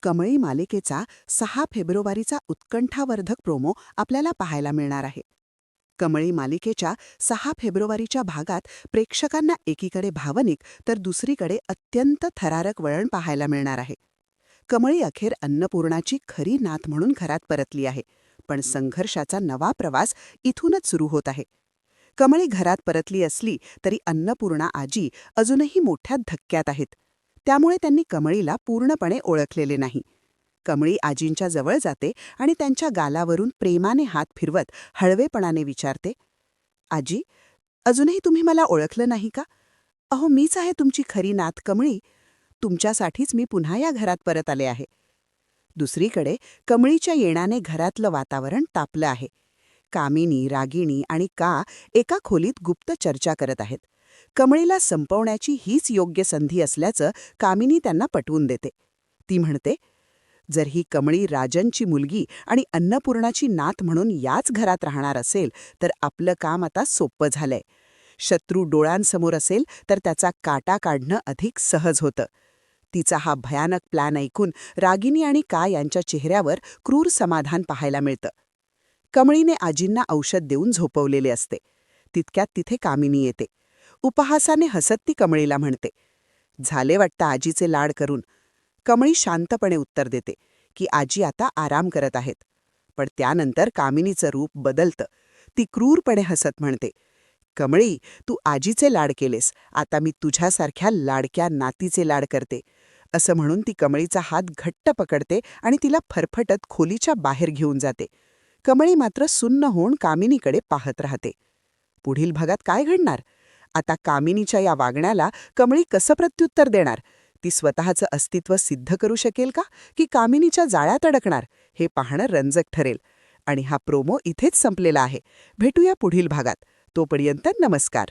कमळी मालिकेचा 6 फेब्रुवारीचा उत्कंठावर्धक प्रोमो आपल्याला पाहायला मिळणार आहे. कमळी मालिकेच्या 6 फेब्रुवारीच्या भागात प्रेक्षकांना एकीकडे भावनिक तर दुसरीकडे अत्यंत थरारक वळण पाहायला मिळणार आहे. कमळी अखेर अन्नपूर्णाची खरी नात म्हणून घरात परतली आहे, पण संघर्षाचा नवा प्रवास इथूनच सुरू होत आहे. कमळी घरात परतली असली तरी अन्नपूर्णा आजी अजूनही मोठ्या धक्क्यात आहेत. त्यामुळे त्यांनी कमळीला पूर्णपणे ओळखलेले नाही. कमळी आजींच्या जवळ जाते आणि त्यांच्या गालावरून प्रेमाने हात फिरवत हळवेपणाने विचारते, "आजी, अजूनही तुम्ही मला ओळखलं नाही का? अहो, मीच आहे तुमची खरी नात कमळी. तुमच्यासाठीच मी पुन्हा या घरात परत आले आहे." दुसरीकडे कमळीच्या येण्याने घरातलं वातावरण तापलं आहे. कामिनी, रागिणी आणि का एका खोलीत गुप्त चर्चा करत आहेत. कमळीला संपवण्याची हीच योग्य संधी असल्याचं कामिनी त्यांना पटवून देते. ती म्हणते, जर ही कमळी राजनची मुलगी आणि अन्नपूर्णाची नात म्हणून याच घरात राहणार असेल तर आपलं काम आता सोपं झालंय. शत्रू डोळ्यांसमोर असेल तर त्याचा काटा काढणं अधिक सहज होतं. तिचा हा भयानक प्लॅन ऐकून रागिनी आणि का यांच्या चेहऱ्यावर क्रूर समाधान पाहायला मिळतं. कमळीने आजींना औषध देऊन झोपवलेले असते. तितक्यात तिथे कामिनी येते. उपहासाने हसत ती कमळीला म्हणते, "झाले वाटतं आजीचे लाड करून." कमळी शांतपणे उत्तर देते की आजी आता आराम करत आहेत. पण त्यानंतर कामिनीचं रूप बदलतं. ती क्रूरपणे हसत म्हणते, "कमळी, तू आजीचे लाड केलेस, आता मी तुझ्यासारख्या लाडक्या नातीचे लाड करते." असं म्हणून ती कमळीचा हात घट्ट पकडते आणि तिला फरफटत खोलीच्या बाहेर घेऊन जाते. कमळी मात्र सुन्न होऊन कामिनीकडे पाहत राहते. पुढील भागात काय घडणार? आता कामिनीच्या या वागण्याला कमळी कसं प्रत्युत्तर देणार? ती स्वतःचं अस्तित्व सिद्ध करू शकेल का, की कामिनीच्या जाळ्यात अडकणार? हे पाहणं रंजक ठरेल. आणि हा प्रोमो इथेच संपलेला आहे. भेटूया पुढील भागात. तोपर्यंत नमस्कार.